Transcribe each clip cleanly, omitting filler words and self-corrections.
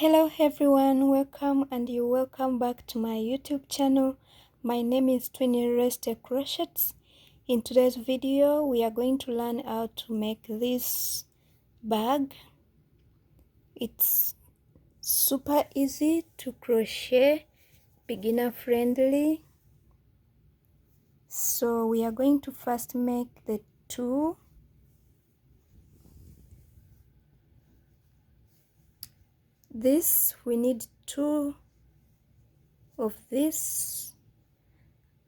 Hello everyone, welcome and you're welcome back to my YouTube channel. My name is Classic Acrylic. In today's video we are going to learn how to make this bag. It's super easy to crochet, beginner friendly. So we are going to first make the two. This we need two of this.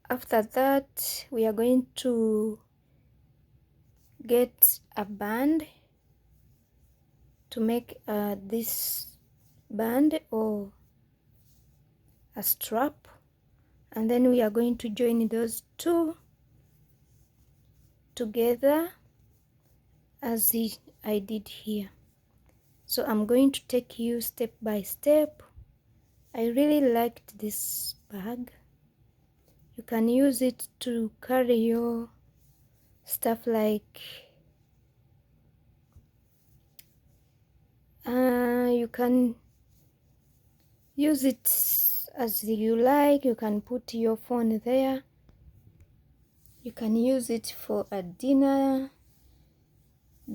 After that we are going to get a band to make this band or a strap, and then we are going to join those two together as I did here. So I'm going to take you step by step. I really liked this bag. You can use it to carry your stuff like you can use it as you like. You can put your phone there. You can use it for a dinner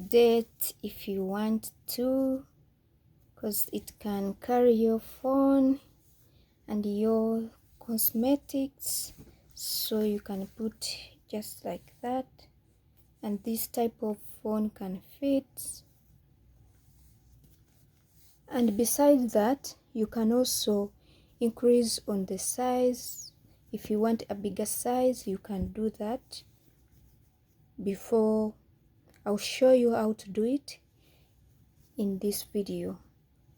date if you want to, because it can carry your phone and your cosmetics, so you can put just like that, and this type of phone can fit. And besides that, you can also increase on the size. If you want a bigger size, you can do that. Before I'll show you how to do it in this video,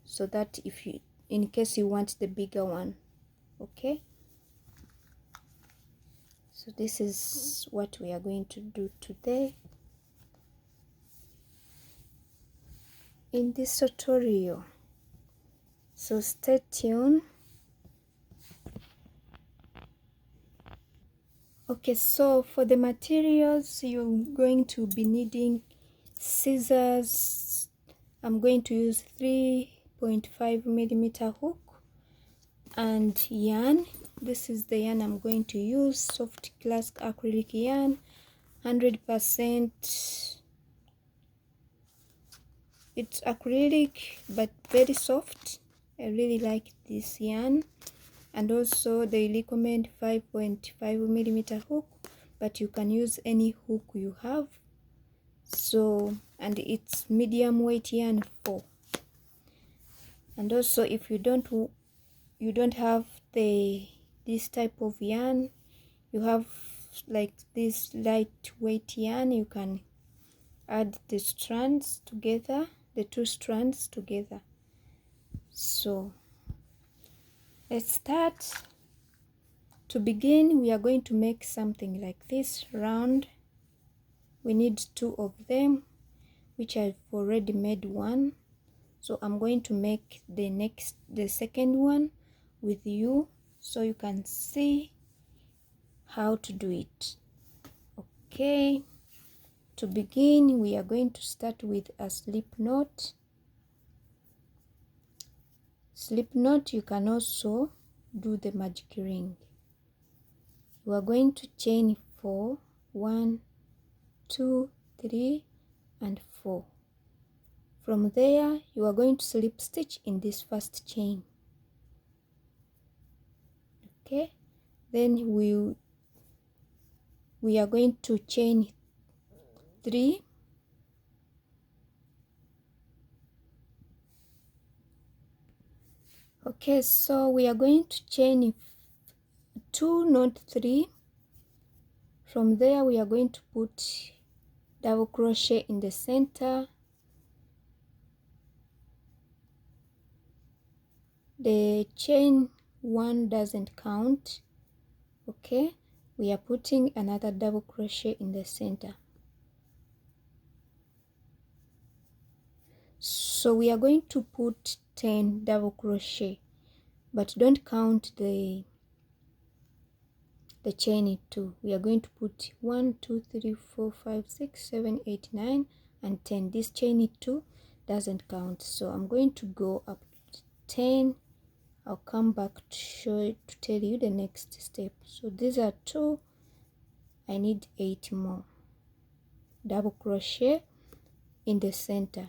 so that if you, in case you want the bigger one, okay? So this is what we are going to do today in this tutorial, so stay tuned. Okay, so for the materials, you're going to be needing scissors. I'm going to use 3.5mm hook and yarn. This is the yarn I'm going to use, soft Classic Acrylic yarn, 100%. It's acrylic but very soft. I really like this yarn. And also they recommend 5.5mm hook, but you can use any hook you have. So, and it's medium weight yarn 4. And also if you don't have this type of yarn, you have like this lightweight yarn, you can add the strands together, the two strands together. So let's start. To begin, we are going to make something like this round. We need two of them, which I've already made one. So I'm going to make the second one with you, so you can see how to do it. Okay, to begin, we are going to start with a slip knot. Slip knot, you can also do the magic ring. You are going to chain 4, 1, 2, 3 and 4. From there you are going to slip stitch in this first chain. Okay, then we are going to chain 3, okay, so we are going to chain 2, not 3. From there we are going to put double crochet in the center. The chain 1 doesn't count. Okay, we are putting another double crochet in the center. So we are going to put 10 double crochet, but don't count the chain 2. We are going to put 1, 2, 3, 4, 5, 6, 7, 8, 9 and 10. This chain 2 doesn't count, so I'm going to go up 10, I'll come back to show it, to tell you the next step. So these are 2, I need 8 more. Double crochet in the center.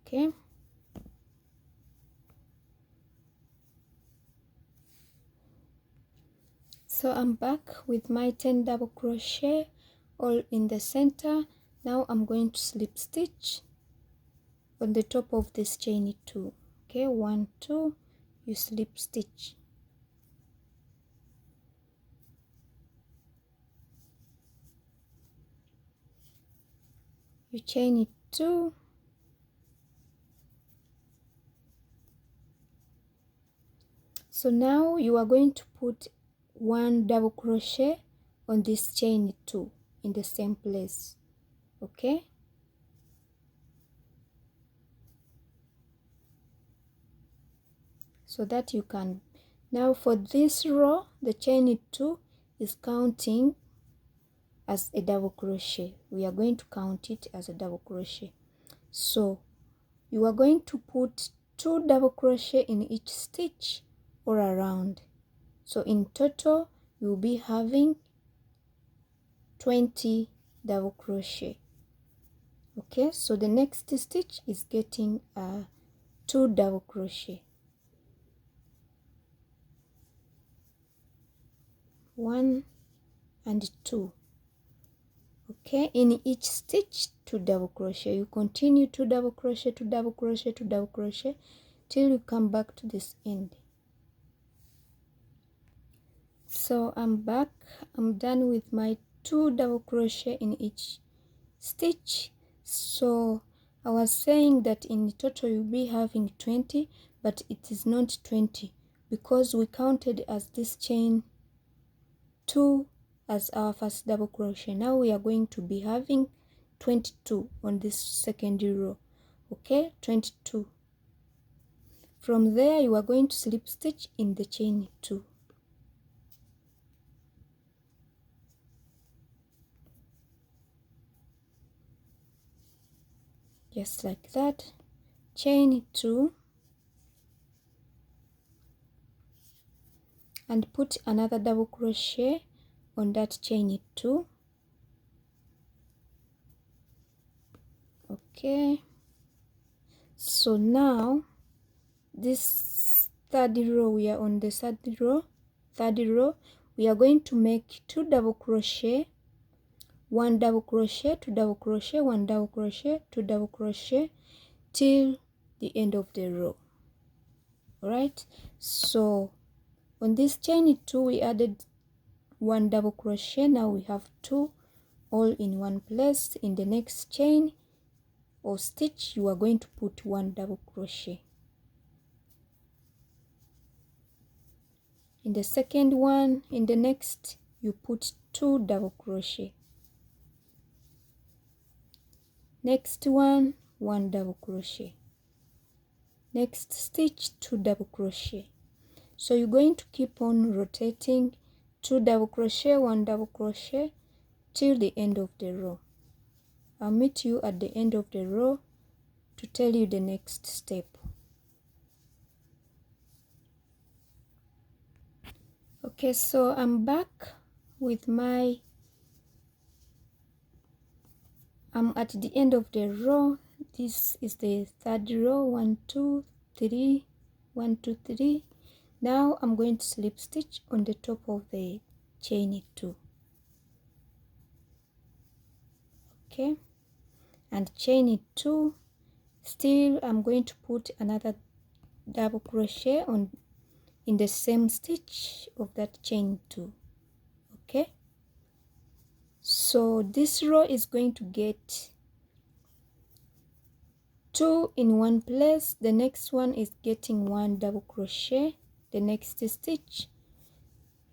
Okay, so I'm back with my 10 double crochet all in the center. Now I'm going to slip stitch on the top of this chain 2. Okay, 1, 2, you slip stitch. You chain it 2, so now you are going to put 1 double crochet on this chain 2 in the same place. Okay, so that you can, now for this row the chain 2 is counting as a double crochet. We are going to count it as a double crochet. So you are going to put 2 double crochet in each stitch or around. So in total you will be having 20 double crochet. Okay, so the next stitch is getting 2 double crochet. 1 and 2. Okay, in each stitch 2 double crochet. You continue 2 double crochet, 2 double crochet, 2 double crochet till you come back to this end. So I'm back, I'm done with my 2 double crochet in each stitch. So I was saying that in total you'll be having 20, but it is not 20 because we counted as this chain 2 as our first double crochet. Now we are going to be having 22 on this second row. Okay, 22. From there you are going to slip stitch in the chain 2. Just like that, chain 2 and put another double crochet on that chain 2. Okay, so now this third row, we are on the third row, we are going to make 2 double crochet, 1 double crochet, 2 double crochet, 1 double crochet, 2 double crochet till the end of the row. All right, so on this chain 2 we added 1 double crochet. Now we have 2 all in one place. In the next chain or stitch you are going to put 1 double crochet. In the second one, in the next, you put 2 double crochet. Next one, 1 double crochet. Next stitch, 2 double crochet. So you're going to keep on rotating 2 double crochet, 1 double crochet till the end of the row. I'll meet you at the end of the row to tell you the next step. Okay, so I'm back with my, I'm at the end of the row. This is the third row, 1 2 3, 1 2 3. Now I'm going to slip stitch on the top of the chain 2. Okay, and chain 2. Still I'm going to put another double crochet on in the same stitch of that chain 2. Okay, so this row is going to get 2 in one place. The next one is getting 1 double crochet. The next stitch,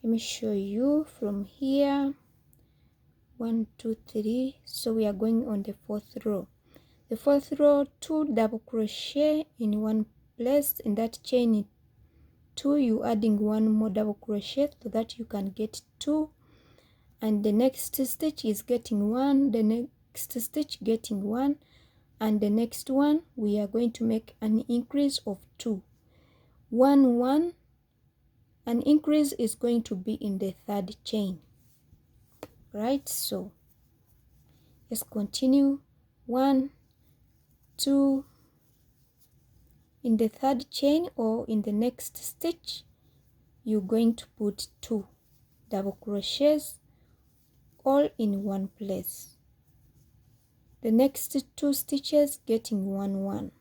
let me show you from here, 1 2 3. So we are going on the 4th row. The 4th row, 2 double crochet in one place. In that chain 2 you adding 1 more double crochet so that you can get 2, and the next stitch is getting 1, the next stitch getting 1, and the next one we are going to make an increase of 2. 1 1. An increase is going to be in the third chain, right? So let's continue. 1 2. In the third chain or in the next stitch, you're going to put 2 double crochets all in one place. The next 2 stitches getting 1 1.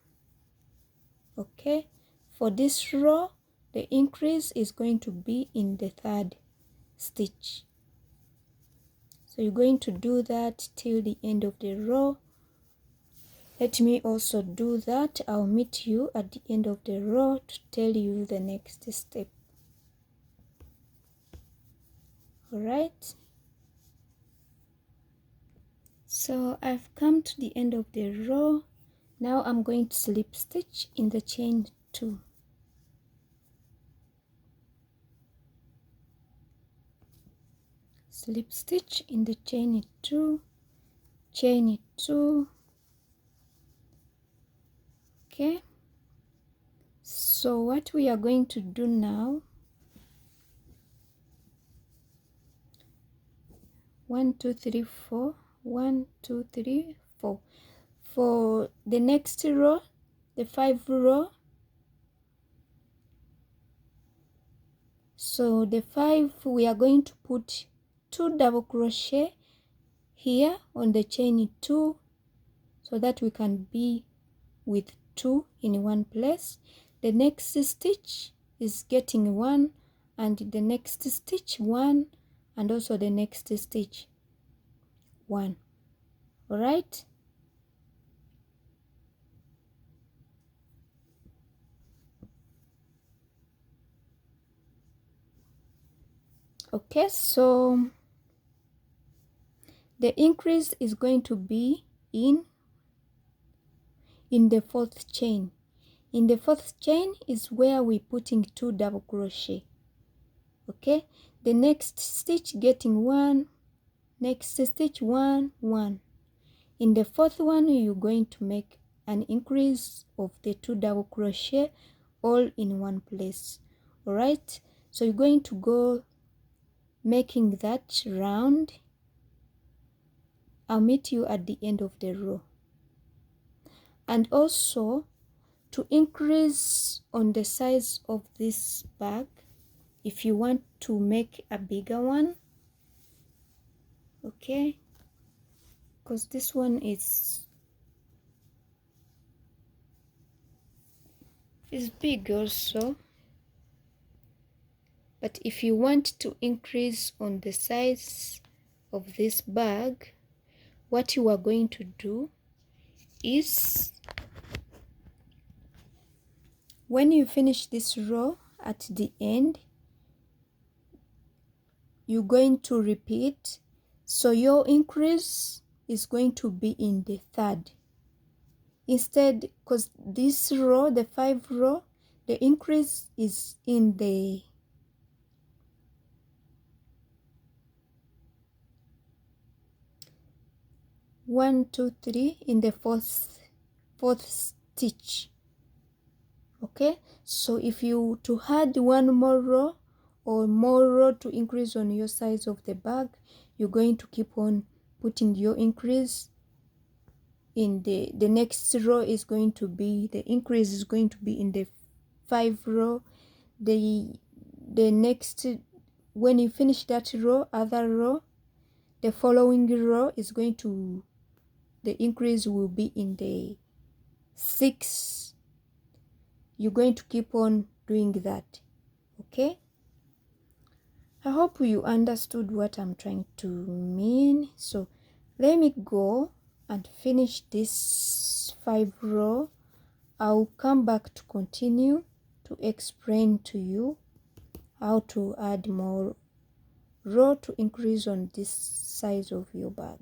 Okay, for this row the increase is going to be in the third stitch, so you're going to do that till the end of the row. Let me also do that. I'll meet you at the end of the row to tell you the next step. All right, so I've come to the end of the row. Now I'm going to slip stitch in the chain 2. Slip stitch in the chain 2, chain 2. Okay, so what we are going to do now, 1 2 3 4, 1 2 3 4. For the next row, the 5 row, so the 5 we are going to put 2 double crochet here on the chain 2, so that we can be with 2 in one place. The next stitch is getting 1, and the next stitch 1, and also the next stitch 1. All right, okay, so the increase is going to be in the 4th chain. In the 4th chain is where we're putting 2 double crochet. Okay, the next stitch getting 1, next stitch 1 1. In the 4th one you're going to make an increase of the 2 double crochet all in one place. All right, so you're going to go making that round. I'll meet you at the end of the row. And also, to increase on the size of this bag, if you want to make a bigger one, okay, because this one is big also, but if you want to increase on the size of this bag, what you are going to do is, when you finish this row at the end, you're going to repeat. So your increase is going to be in the 3rd. Instead, because this row, the 5 row, the increase is in the 1 2 3 in the 4th stitch. Okay, so if you to add one more row or more row to increase on your size of the bag, you're going to keep on putting your increase in the next row. Is going to be, the increase is going to be in the 5 row. The next, when you finish that row, other row, the following row is going to, the increase will be in the 6. You're going to keep on doing that. Okay, I hope you understood what I'm trying to mean. So let me go and finish this 5 row. I'll come back to continue to explain to you how to add more row to increase on this size of your bag,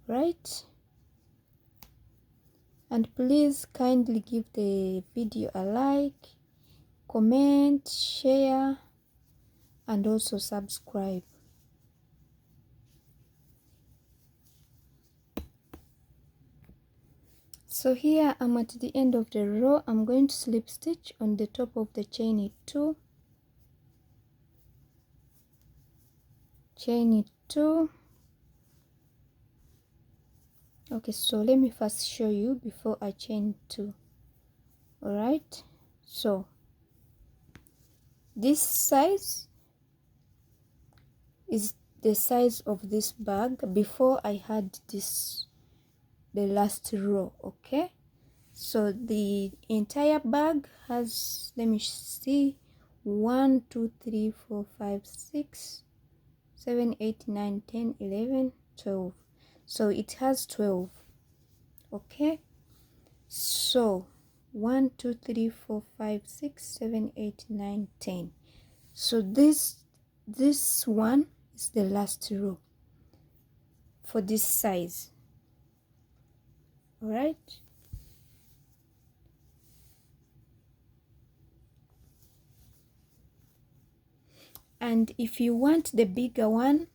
right? And please kindly give the video a like, comment, share, and also subscribe. So here I'm at the end of the row. I'm going to slip stitch on the top of the chain 2, chain 2. Okay, so let me first show you before I chain 2. All right, so this size is the size of this bag before I had this, the last row. Okay, so the entire bag has, let me see, 1 2 3 4 5 6 7 8 9 10 11 12. So it has 12. Okay, so 1 2 3 4 5 6 7 8 9 10. So this one is the last row for this size. All right, and if you want the bigger one,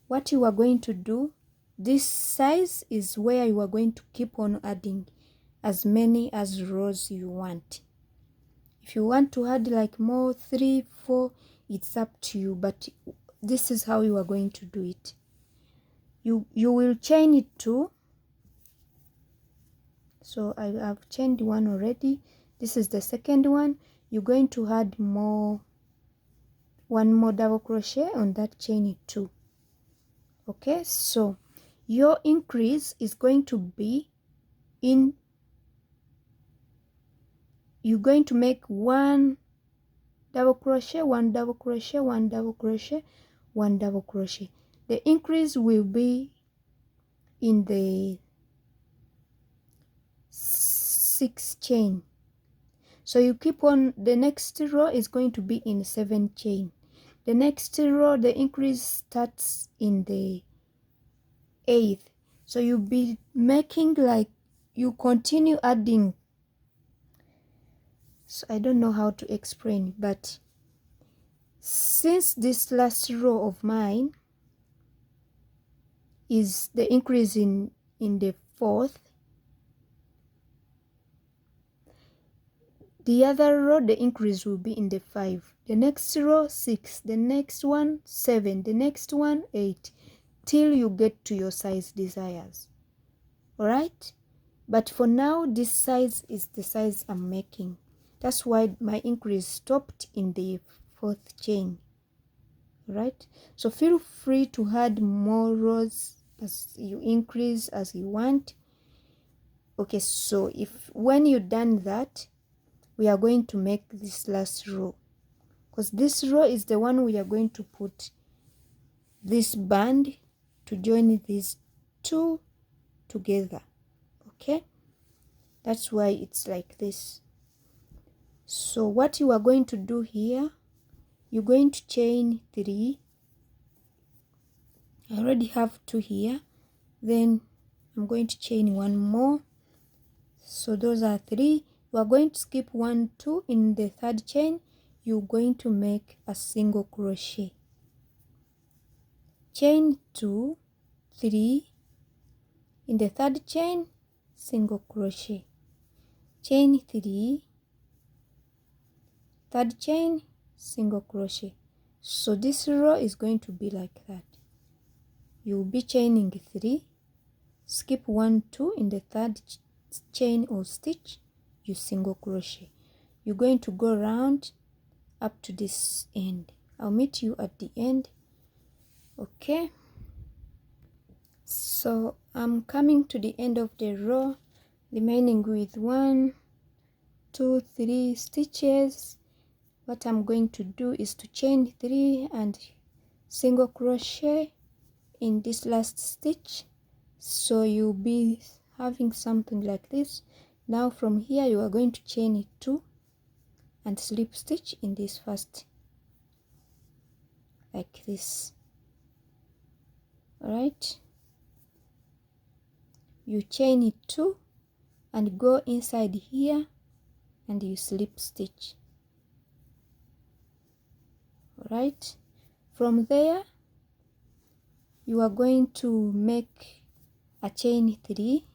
what you are going to do, this size is where you are going to keep on adding as many as rows you want. If you want to add like more, 3 4, it's up to you, but this is how you are going to do it. You will chain it 2. So I have chained one already. This is the second one. You're going to add one more double crochet on that chain 2. Okay, so your increase is going to be in, you're going to make 1 double crochet, 1 double crochet, 1 double crochet, 1 double crochet. The increase will be in the 6 chain. So you keep on, the next row is going to be in 7 chain. The next row, the increase starts in the 8th. So you'll be making like, you continue adding. So I don't know how to explain, but since this last row of mine is the increase in the 4th, the other row, the increase will be in the 5. The next row 6, the next one 7, the next one 8, till you get to your size desires. All right, but for now this size is the size I'm making. That's why my increase stopped in the 4th chain. All right, so feel free to add more rows as you increase, as you want. Okay, so if when you're done that, we are going to make this last row, because this row is the one we are going to put this band to join these 2 together. Okay, that's why it's like this. So what you are going to do here, you're going to chain 3. I already have 2 here, then I'm going to chain 1 more. So those are 3. You are going to skip 1 2 in the 3rd chain. You're going to make a single crochet, chain 2 3 in the 3rd chain, single crochet, chain 3, 3rd chain, single crochet. So this row is going to be like that. You'll be chaining 3, skip 1 2 in the 3rd chain or stitch, you single crochet. You're going to go around up to this end. I'll meet you at the end. Okay, so I'm coming to the end of the row, remaining with 1 2 3 stitches. What I'm going to do is to chain 3 and single crochet in this last stitch. So you'll be having something like this. Now from here you are going to chain it 2 and slip stitch in this first, like this. All right, you chain it 2 and go inside here and you slip stitch. All right, from there you are going to make a chain 3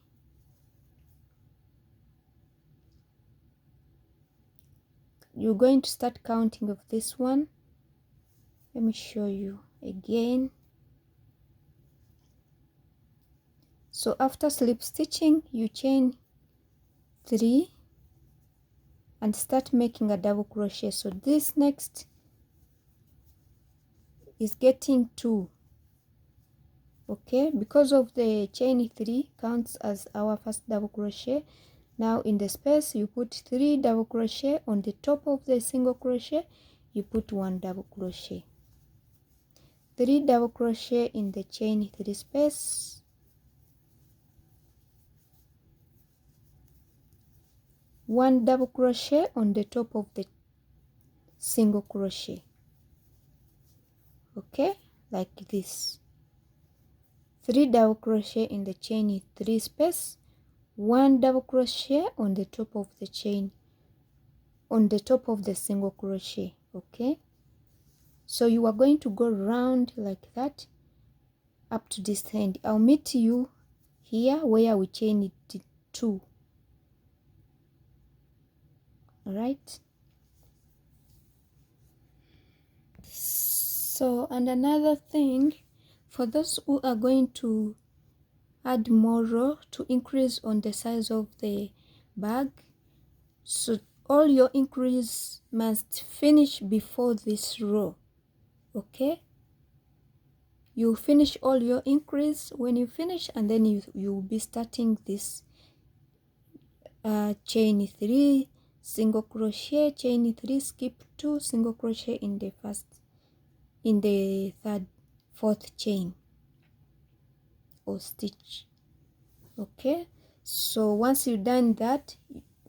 you're going to start counting of this one. Let me show you again. So after slip stitching, you chain 3 and start making a double crochet. So this next is getting 2. Okay, because of the chain 3 counts as our first double crochet. Now in the space you put 3 double crochet. On the top of the single crochet you put 1 double crochet. 3 double crochet in the chain 3 space, 1 double crochet on the top of the single crochet. Okay, like this. 3 double crochet in the chain 3 space, 1 double crochet on the top of the chain, on the top of the single crochet. Okay, so you are going to go round like that up to this end. I'll meet you here where we chain it 2. All right, so and another thing, for those who are going to add more row to increase on the size of the bag, so all your increase must finish before this row. Okay, you finish all your increase when you finish, and then you'll be starting this chain 3 single crochet, chain 3, skip 2 single crochet in the first, in the third, fourth chain or stitch. Okay, so once you've done that,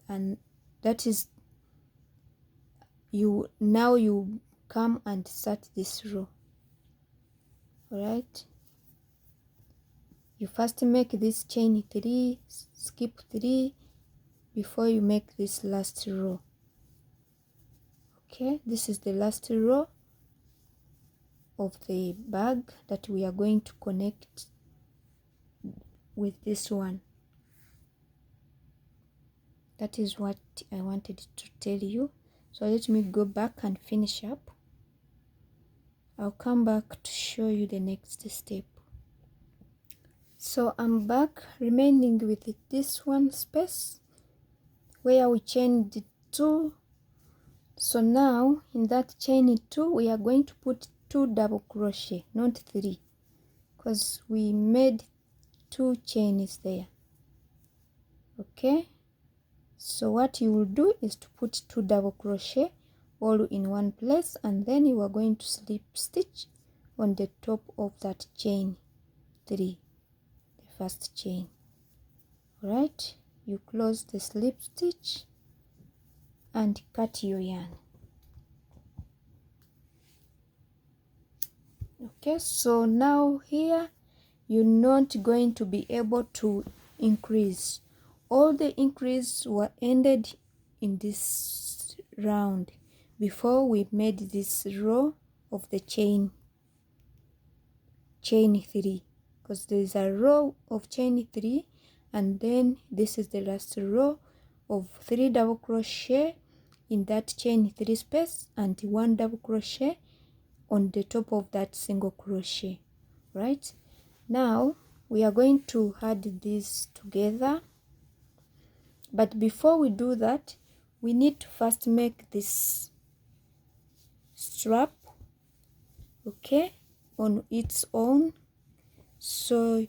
and that is, you now you come and start this row. All right, you first make this chain 3, skip 3 before you make this last row. Okay, this is the last row of the bag that we are going to connect with this one. That is what I wanted to tell you. So let me go back and finish up. I'll come back to show you the next step. So I'm back, remaining with this one space where we chained 2. So now in that chain 2 we are going to put 2 double crochet, not 3, because we made 2 chains there. Okay, so what you will do is to put 2 double crochet all in one place, and then you are going to slip stitch on the top of that chain 3, the first chain. All right, you close the slip stitch and cut your yarn. Okay, so now here you're not going to be able to increase. All the increase were ended in this round before we made this row of the chain 3, because there is a row of chain 3, and then this is the last row of 3 double crochet in that chain 3 space and 1 double crochet on the top of that single crochet. Right, now we are going to add these together, but before we do that we need to first make this strap, okay, on its own. So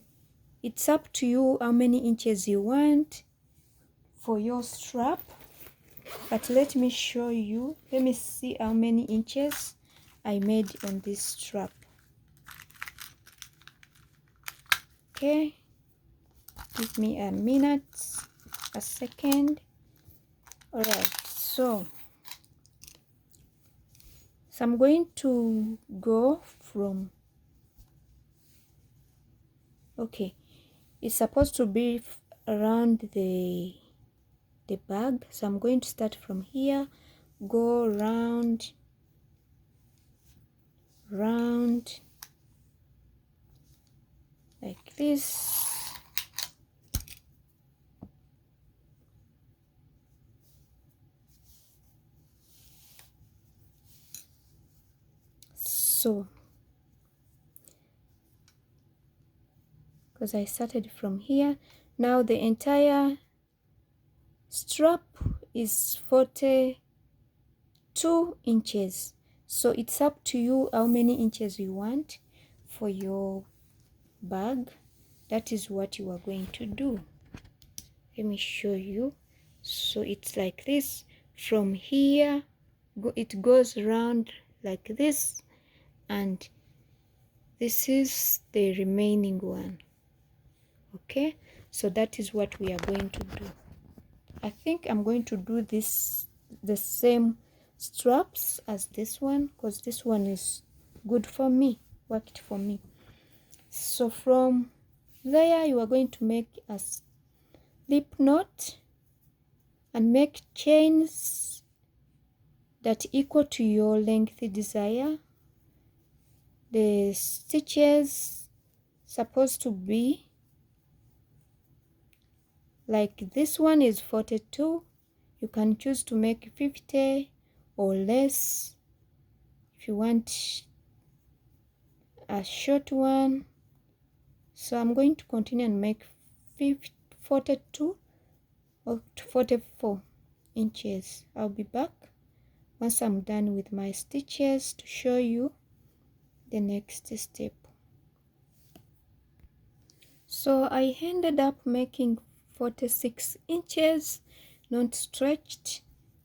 it's up to you how many inches you want for your strap, but let me show you. Let me see how many inches I made on this strap. Okay, give me a minute, a second. All right, so I'm going to go from, okay, it's supposed to be around the bag, so I'm going to start from here, go round like this. So because I started from here, now the entire strap is 42 inches. So it's up to you how many inches you want for your bag. That is what you are going to do. Let me show you. So it's like this. From here it goes around like this, and this is the remaining one. Okay, so that is what we are going to do. I think I'm going to do this the same straps as this one, because this one is good for me, worked for me. So from there you are going to make a slip knot and make chains that equal to your length desire. The stitches supposed to be like this one is 42. You can choose to make 50 or less if you want a short one. So I'm going to continue and make 42 or 44 inches. I'll be back once I'm done with my stitches to show you the next step. So I ended up making 46 inches, not stretched,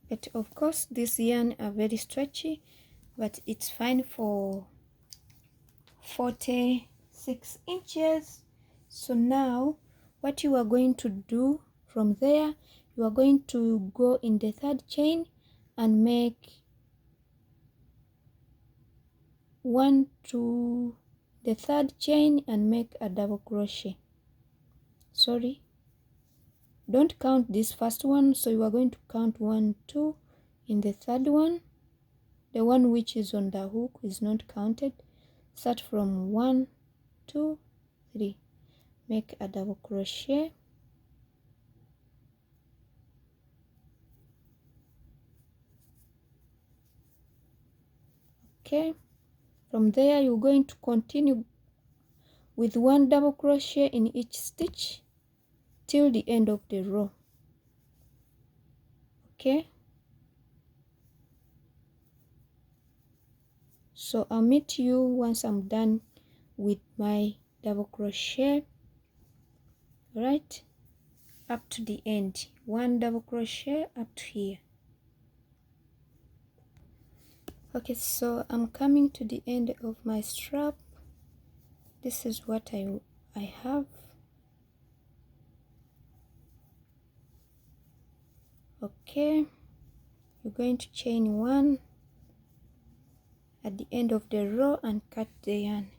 but of course this yarn are very stretchy, but it's fine for 46 inches. So now what you are going to do from there, you are going to go in the third chain and make 1 to the third chain and make a double crochet. Sorry, don't count this first one, so you are going to count 1, 2 in the third one. The one which is on the hook is not counted. Start from 1, 2, 3, make a double crochet, okay. From there you're going to continue with 1 double crochet in each stitch till the end of the row, okay. So I'll meet you once I'm done with my double crochet, right up to the end. 1 double crochet up to here. Okay, so I'm coming to the end of my strap. This is what I have. Okay, you're going to chain 1 at the end of the row and cut the yarn.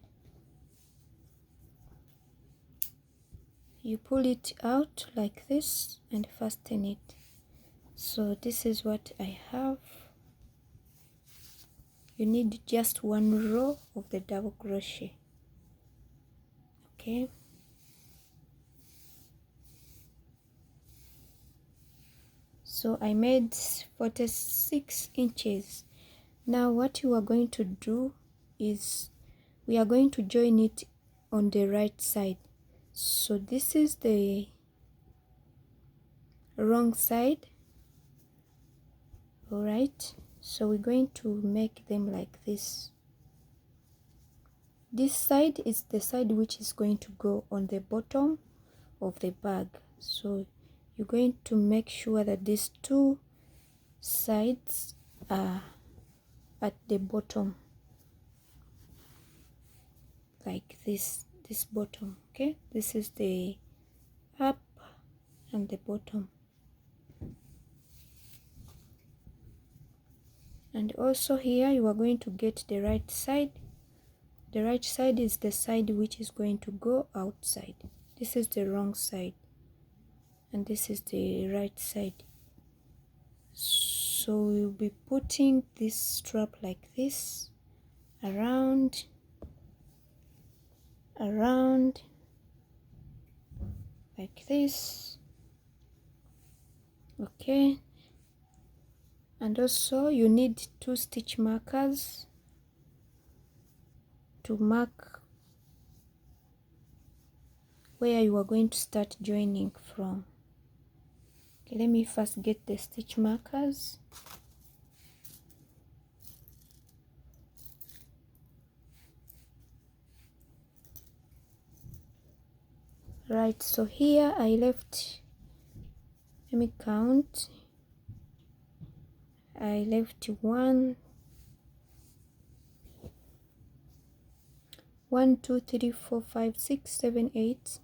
You pull it out like this and fasten it. So this is what I have. You need just 1 row of the double crochet, okay. So I made 46 inches. Now what you are going to do is we are going to join it on the right side. So this is the wrong side, all right. So we're going to make them like this. This side is the side which is going to go on the bottom of the bag. So you're going to make sure that these 2 sides are at the bottom like this bottom, okay. This is the up and the bottom. And also here you are going to get the right side. The right side is the side which is going to go outside. This is the wrong side and this is the right side. So we'll be putting this strap like this, around like this, okay. And also you need 2 stitch markers to mark where you are going to start joining from. Okay, let me first get the stitch markers. Right, so here I left, let me count, I left 1, 2, 3, 4, 5, 6, 7, 8.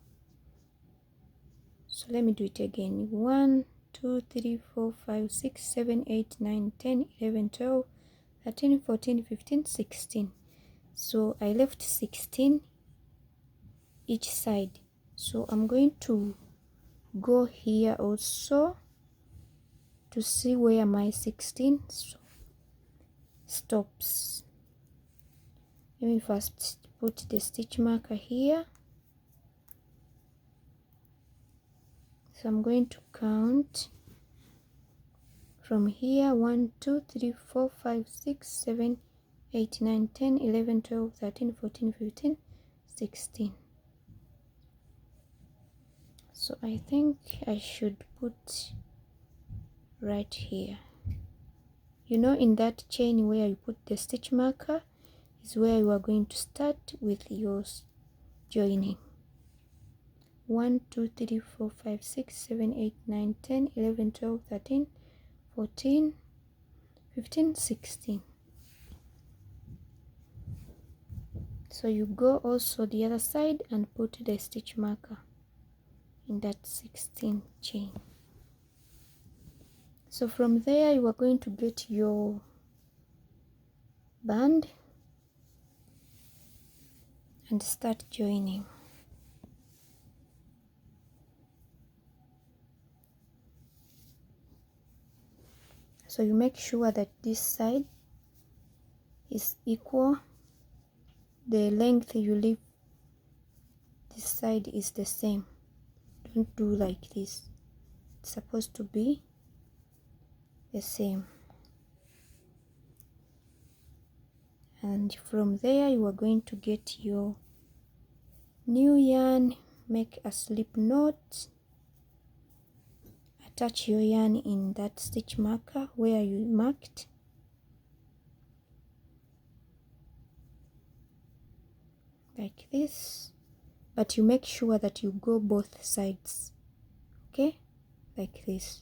So let me do it again. 1, 2, 3, 4, 5, 6, 7, 8, 9, 10, 11, 12, 13, 14, 15, 16. So I left 16 each side. So I'm going to go here also to see where my 16 stops. Let me first put the stitch marker here. So I'm going to count from here 1, 2, 3, 4, 5, 6, 7, 8, 9, 10, 11, 12, 13, 14, 15, 16. So I think I should put right here. You know, in that chain where you put the stitch marker is where you are going to start with your joining. 1, 2, 3, 4, 5, 6, 7, 8, 9, 10, 11, 12, 13, 14, 15, 16. So you go also the other side and put the stitch marker in that 16 chain. So from there you are going to get your band and start joining. So you make sure that this side is equal. The length you leave this side is the same. Don't do like this. It's supposed to be the same. And from there you are going to get your new yarn, make a slip knot, attach your yarn in that stitch marker where you marked, like this, but you make sure that you go both sides, okay, like this.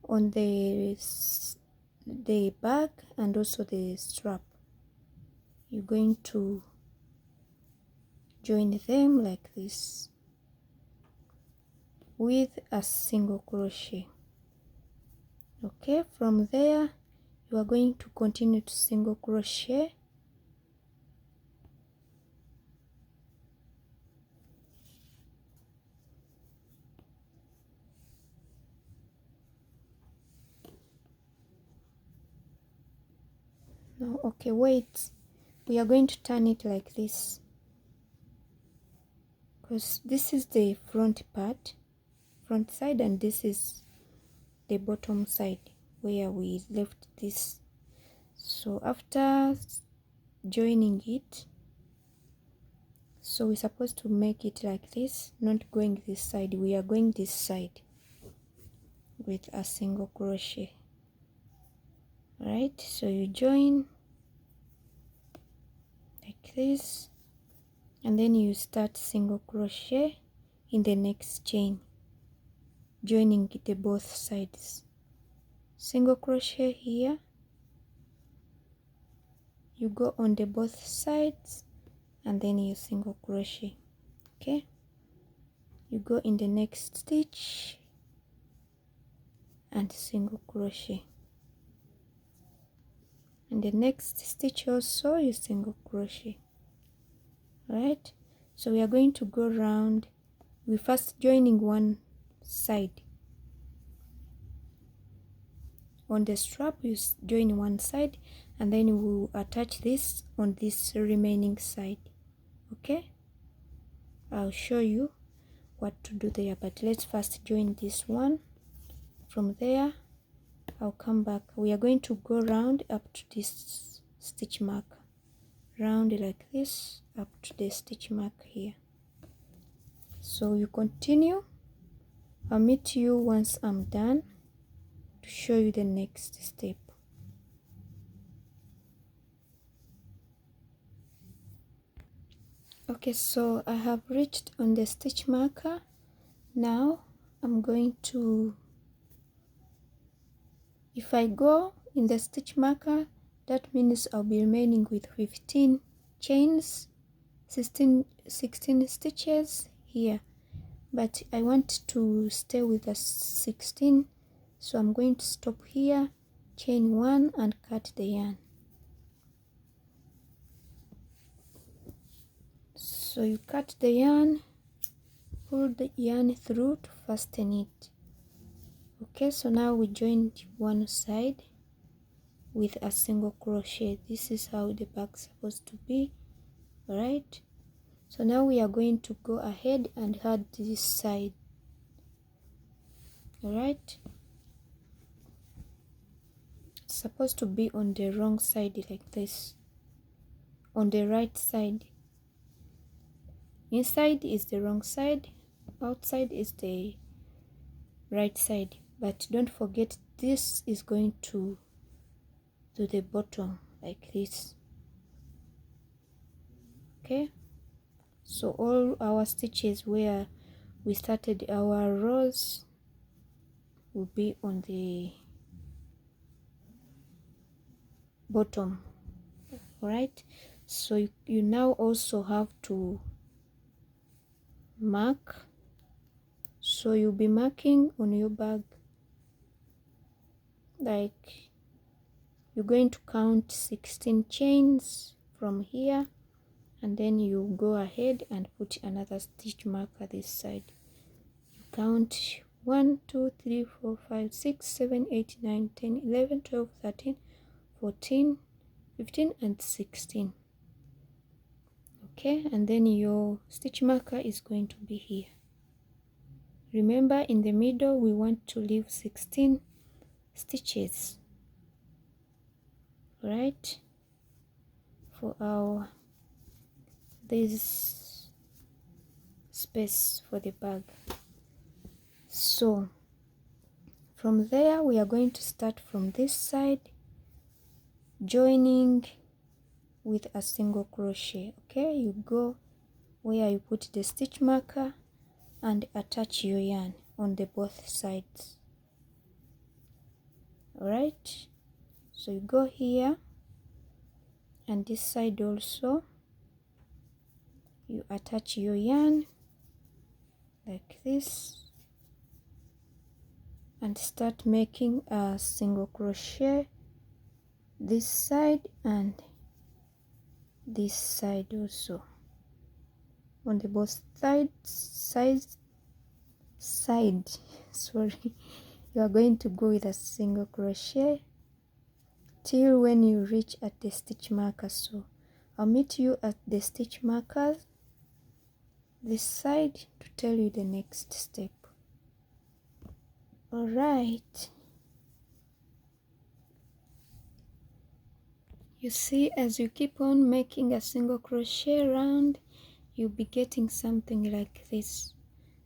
On the bag and also the strap, you're going to join them like this with a single crochet. Okay, from there you are going to continue to single crochet no, okay, wait, we are going to turn it like this because this is the front part, front side, and this is the bottom side where we left this. So after joining it, so we're supposed to make it like this, not going this side, we are going this side with a single crochet. Right, so you join like this and then you start single crochet in the next chain, joining the both sides. Single crochet here, you go on the both sides and then you single crochet. Okay, you go in the next stitch and single crochet, and the next stitch also you single crochet. Right, so we are going to go round. We first joining one side on the strap, you join one side and then you will attach this on this remaining side. Okay, I'll show you what to do there, but let's first join this one. From there I'll come back. We are going to go round up to this stitch mark, round like this up to the stitch mark here. So you continue. I'll meet you once I'm done to show you the next step. Okay, so I have reached on the stitch marker. Now I'm going to, if I go in the stitch marker, that means I'll be remaining with 15 chains, 16 stitches here, but I want to stay with the 16, so I'm going to stop here, chain 1 and cut the yarn. So you cut the yarn, pull the yarn through to fasten it. Okay, so now we joined one side with a single crochet. This is how the bag's supposed to be. Alright, so now we are going to go ahead and add this side. Alright, it's supposed to be on the wrong side like this, on the right side. Inside is the wrong side, outside is the right side, but don't forget this is going to the bottom like this. Okay, so all our stitches where we started our rows will be on the bottom. Alright, so you now also have to mark. So you'll be marking on your bag, like you're going to count 16 chains from here, and then you go ahead and put another stitch marker this side. You count 1 2 3 4 5 6 7 8 9 10 11 12 13 14 15 and 16. Okay, and then your stitch marker is going to be here. Remember, in the middle we want to leave 16 stitches, right, for our this space for the bag. So from there we are going to start from this side, joining with a single crochet. Okay, you go where you put the stitch marker and attach your yarn on the both sides. Alright, so you go here, and this side also you attach your yarn like this and start making a single crochet this side and this side also on the both sides. Sorry, you are going to go with a single crochet till when you reach at the stitch marker. So I'll meet you at the stitch markers this side to tell you the next step. Alright, you see, as you keep on making a single crochet round, you'll be getting something like this.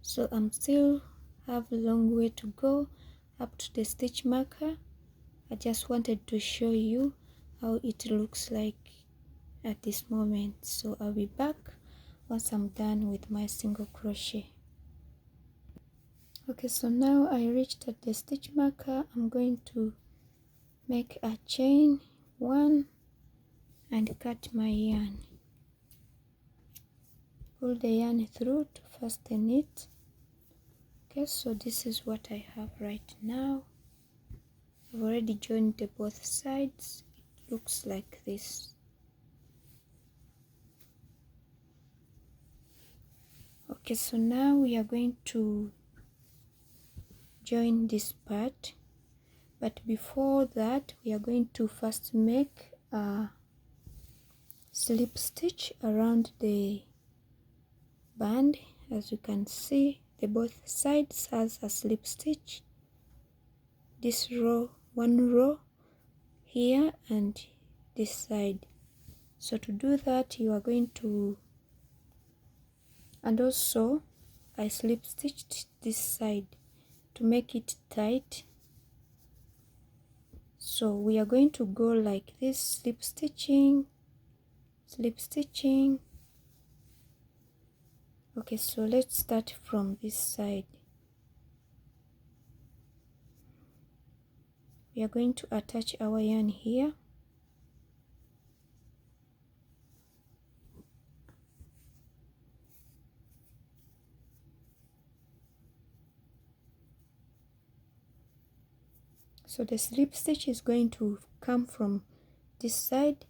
So I'm still have a long way to go up to the stitch marker. I just wanted to show you how it looks like at this moment. So I'll be back once I'm done with my single crochet. Okay, so now I reached at the stitch marker. I'm going to make a chain 1 and cut my yarn. Pull the yarn through to fasten it. Okay, so this is what I have right now. I've already joined the both sides. It looks like this. Okay, so now we are going to join this part, but before that we are going to first make a slip stitch around the band. As you can see, the both sides has a slip stitch. This row, one row here and this side. So to do that, you are going to, and also I slip stitched this side to make it tight. So we are going to go like this, slip stitching, slip stitching. Okay, so let's start from this side. We are going to attach our yarn here. So the slip stitch is going to come from this side,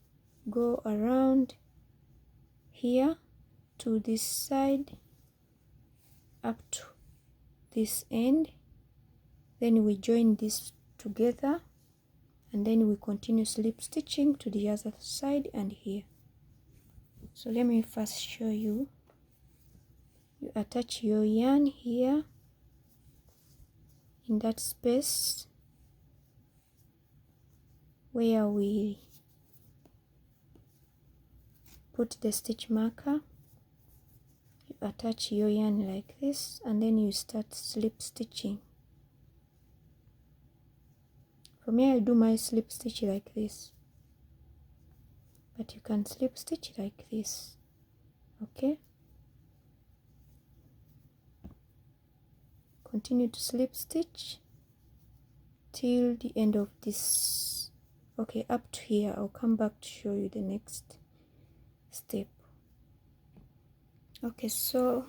go around here to this side up to this end, then we join this together, and then we continue slip stitching to the other side and here. So let me first show you. You attach your yarn here in that space where we put the stitch marker. You attach your yarn like this, and then you start slip stitching. For me, I do my slip stitch like this, but you can slip stitch like this. Okay, continue to slip stitch till the end of this. Okay, up to here. I'll come back to show you the next step. Okay, so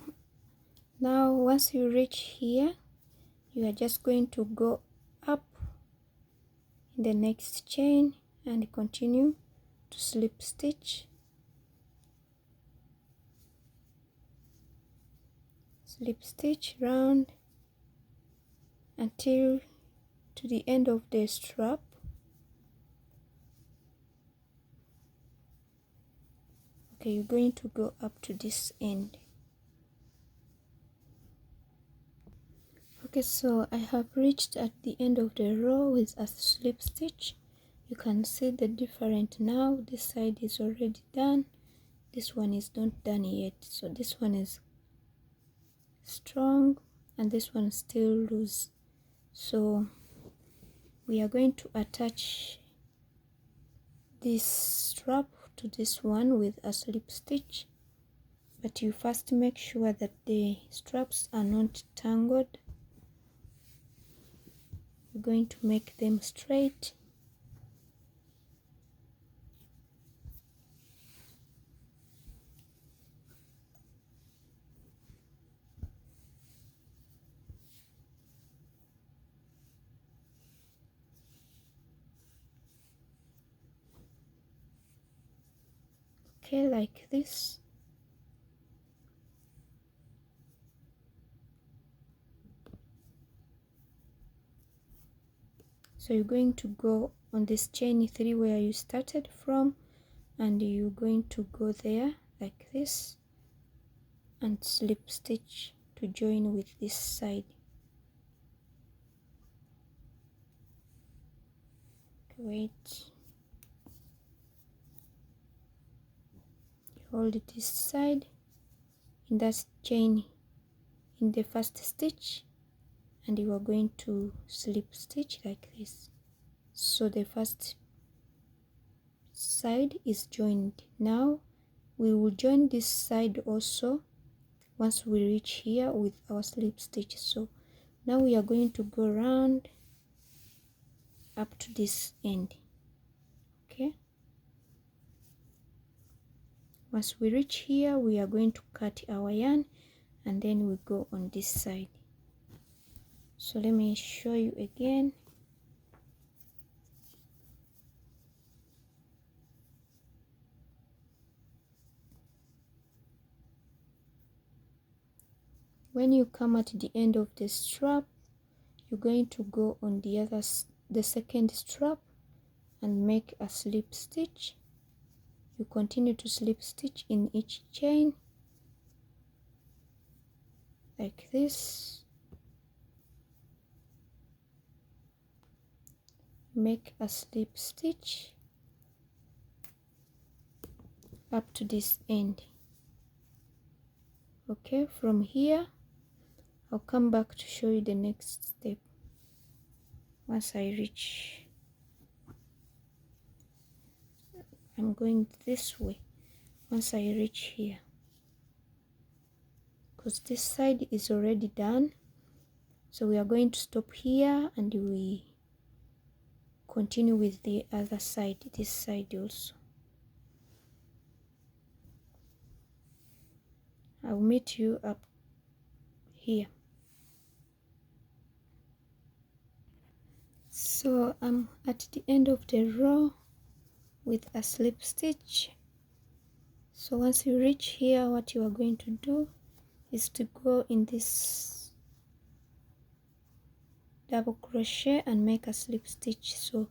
now once you reach here, you are just going to go up in the next chain and continue to slip stitch, slip stitch round until to the end of the strap. Okay, you're going to go up to this end. Okay, so I have reached at the end of the row with a slip stitch. You can see the difference now. This side is already done, this one is not done yet. So this one is strong and this one is still loose. So we are going to attach this strap to this one with a slip stitch, but you first make sure that the straps are not tangled. We're going to make them straight. Okay, like this. So you're going to go on this chain 3 where you started from, and you're going to go there like this and slip stitch to join with this side. Wait, hold this side in that chain in the first stitch, and you are going to slip stitch like this. So the first side is joined. Now we will join this side also once we reach here with our slip stitch. So now we are going to go around up to this end. Okay, once we reach here, we are going to cut our yarn and then we go on this side. So let me show you again. When you come at the end of the strap, you're going to go on the second strap and make a slip stitch. You continue to slip stitch in each chain like this. Make a slip stitch up to this end. Okay, from here I'll come back to show you the next step once I reach. I'm going this way once I reach here, because this side is already done. So we are going to stop here and we continue with the other side, this side also. I'll meet you up here. So I'm at the end of the row with a slip stitch. So once you reach here, what you are going to do is to go in this double crochet and make a slip stitch. So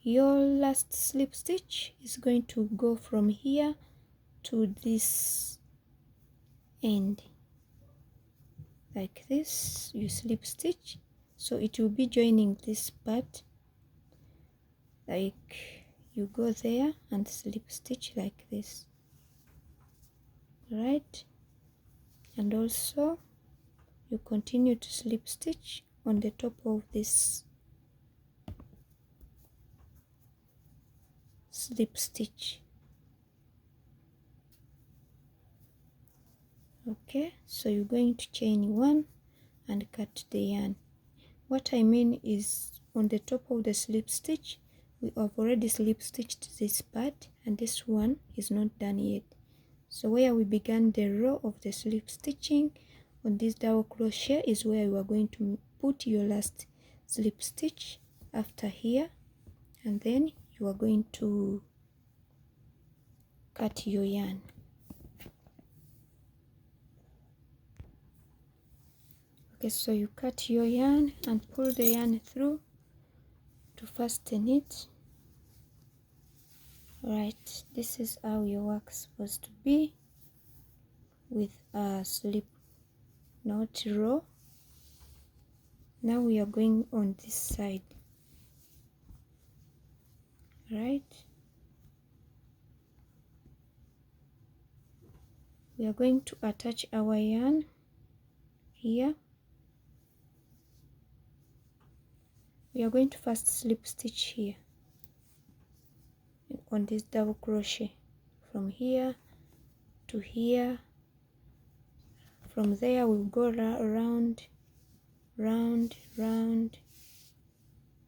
your last slip stitch is going to go from here to this end, like this. You slip stitch, so it will be joining this part, like you go there and slip stitch like this, right? And also you continue to slip stitch on the top of this slip stitch. Okay, so you're going to chain one and cut the yarn. What I mean is, on the top of the slip stitch, we have already slip stitched this part and this one is not done yet. So where we began the row of the slip stitching on this double crochet is where you are going to put your last slip stitch after here, and then you are going to cut your yarn. Okay, so you cut your yarn and pull the yarn through to fasten it. Right, this is how your work is supposed to be with a slip knot row. Now we are going on this side, right? We are going to attach our yarn here. We are going to first slip stitch here on this double crochet from here to here. From there we'll go around, round,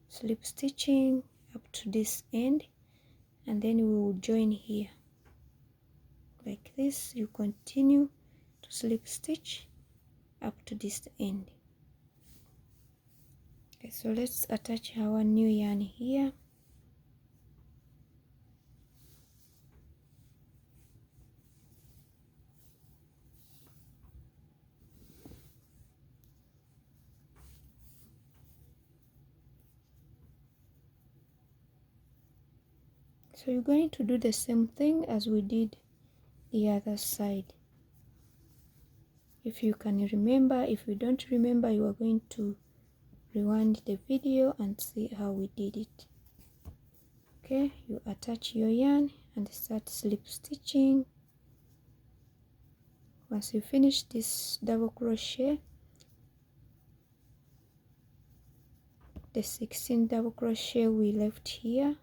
slip stitching up to this end, and then we will join here like this. You continue to slip stitch up to this end. Okay, so let's attach our new yarn here. So you're going to do the same thing as we did the other side. If you can remember, if you don't remember, you are going to rewind the video and see how we did it. Okay, you attach your yarn and start slip stitching. Once you finish this double crochet, the 16 double crochet we left here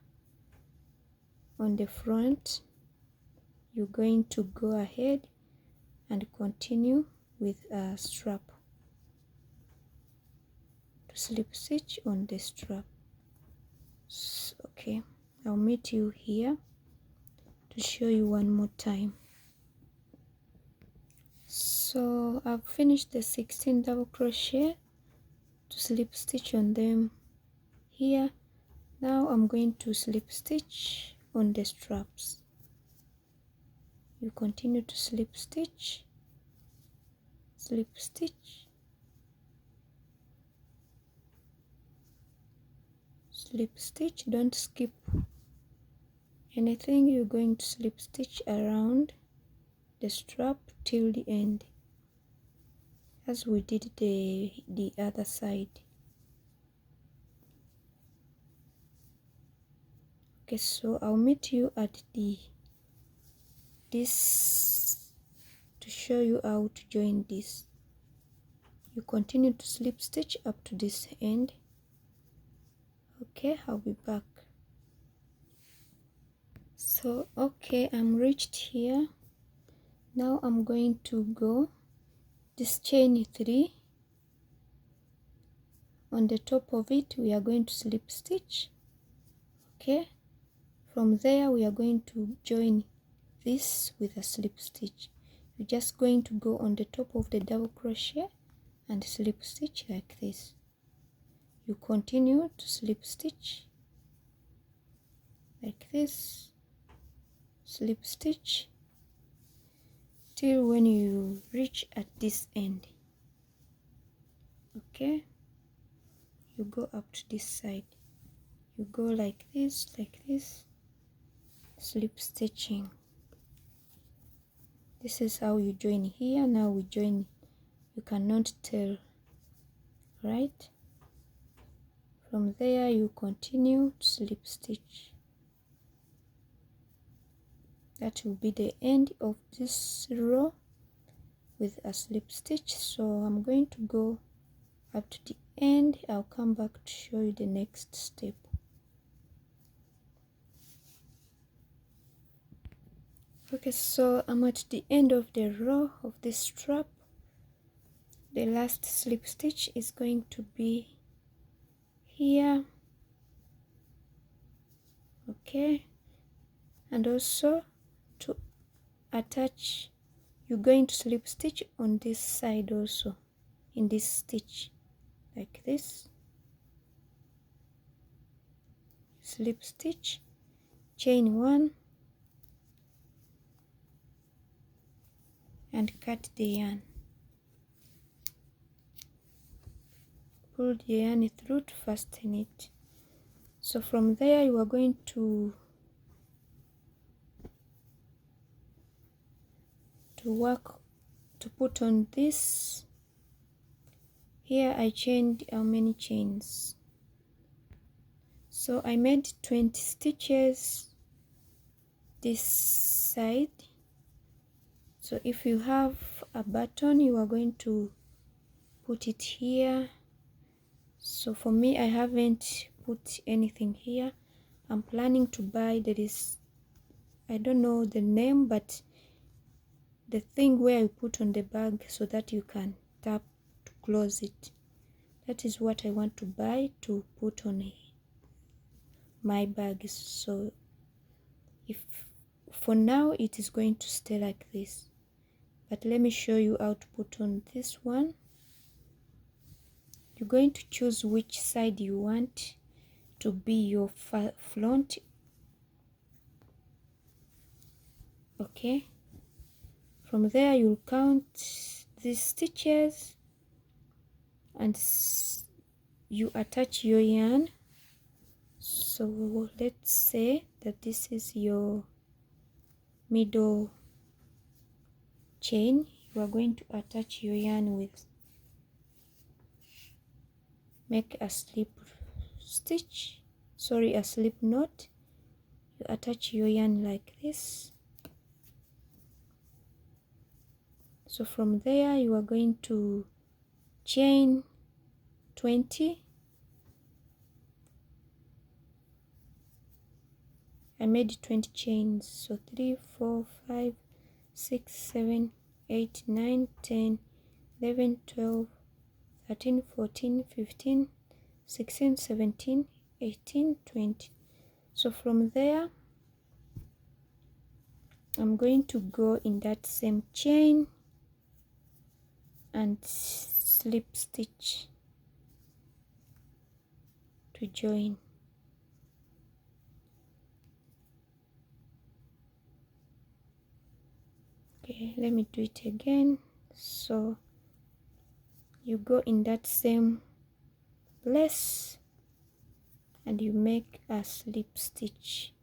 on the front, you're going to go ahead and continue with a strap to slip stitch on the strap. So, okay, I'll meet you here to show you one more time. So I've finished the 16 double crochet to slip stitch on them here. Now I'm going to slip stitch on the straps. You continue to slip stitch, slip stitch, slip stitch. Don't skip anything. You're going to slip stitch around the strap till the end, as we did the other side. Okay, so I'll meet you at the this to show you how to join this. You continue to slip stitch up to this end. Okay, I'll be back. So okay, I'm reached here. Now I'm going to go this chain 3. On the top of it we are going to slip stitch. Okay, from there we are going to join this with a slip stitch. You're just going to go on the top of the double crochet and slip stitch like this. You continue to slip stitch like this, slip stitch till when you reach at this end. Okay, you go up to this side, you go like this, slip stitching. This is how you join here. Now we join, you cannot tell, right? From there you continue to slip stitch. That will be the end of this row with a slip stitch. So I'm going to go up to the end. I'll come back to show you the next step. Okay, so I'm at the end of the row of this strap. The last slip stitch is going to be here. Okay, and also to attach, you're going to slip stitch on this side also, in this stitch like this, slip stitch, chain 1 and cut the yarn. Pull the yarn through to fasten it. So from there you are going to work to put on this. Here I chained how many chains? So I made 20 stitches this side. So if you have a button, you are going to put it here. So for me, I haven't put anything here. I'm planning to buy, there is, I don't know the name, but the thing where you put on the bag so that you can tap to close it. That is what I want to buy to put on my bag. So if for now it is going to stay like this, but let me show you how to put on this one. You're going to choose which side you want to be your front. Okay, from there you'll count these stitches and you attach your yarn. So let's say that this is your middle chain. You are going to attach your yarn with, make a slip stitch, sorry, a slip knot. You attach your yarn like this. So from there you are going to chain 20. I made 20 chains, so 3, 4, 5, 6, 7, 8, 9, 10, 11, 12, 13, 14, 15, 16, 17, 18, 20. So from there I'm going to go in that same chain and slip stitch to join. Okay, let me do it again. So you go in that same place and you make a slip stitch.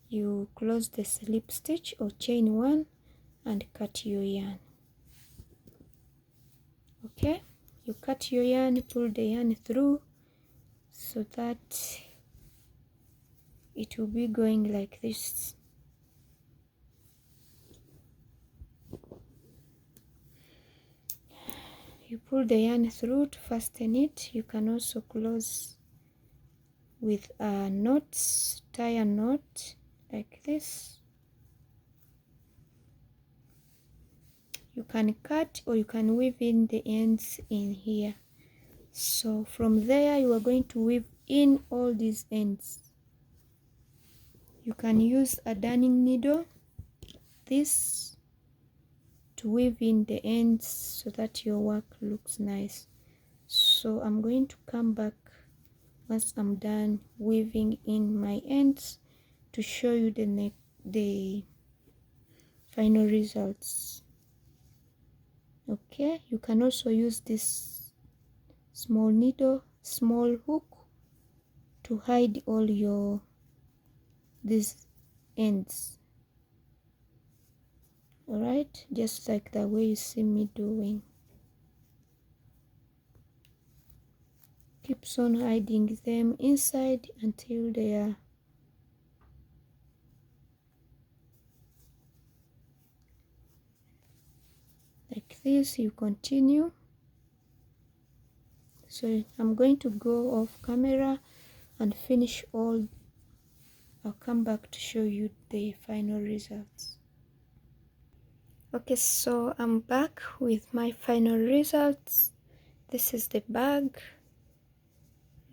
You close the slip stitch or chain 1 and cut your yarn. Okay, you cut your yarn, pull the yarn through, so that it will be going like this. You pull the yarn through to fasten it. You can also close with knots, tie a knot like this. You can cut or you can weave in the ends in here. So from there you are going to weave in all these ends. You can use a darning needle, this, to weave in the ends so that your work looks nice. So I'm going to come back once I'm done weaving in my ends to show you the final results. Okay, you can also use this small needle, small hook, to hide all these ends. Alright, just like the way you see me doing. Keeps on hiding them inside until they are like this. You continue. So I'm going to go off camera and finish all. I'll come back to show you the final results. Okay, so I'm back with my final results. This is the bag.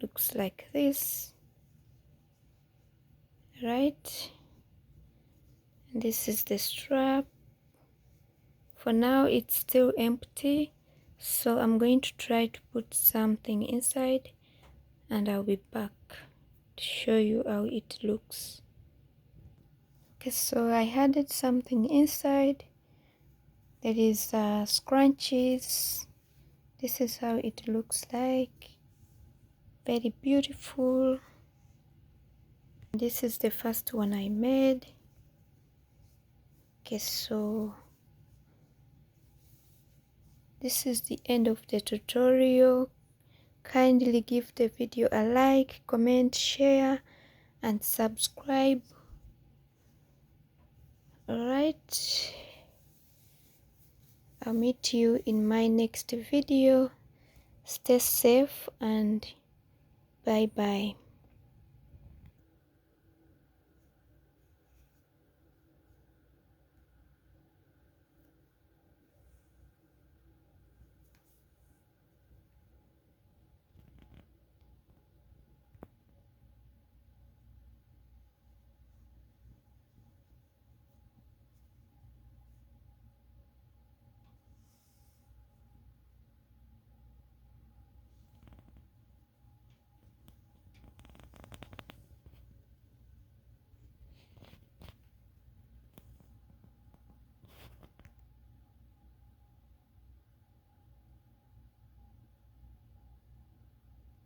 Looks like this, right? And this is the strap. For now it's still empty, so I'm going to try to put something inside and I'll be back to show you how it looks. Okay, so I added something inside. There is scrunchies. This is how it looks like. Very beautiful. This is the first one I made. Okay, so this is the end of the tutorial. Kindly give the video a like, comment, share, and subscribe. Alright, I'll meet you in my next video. Stay safe and bye bye.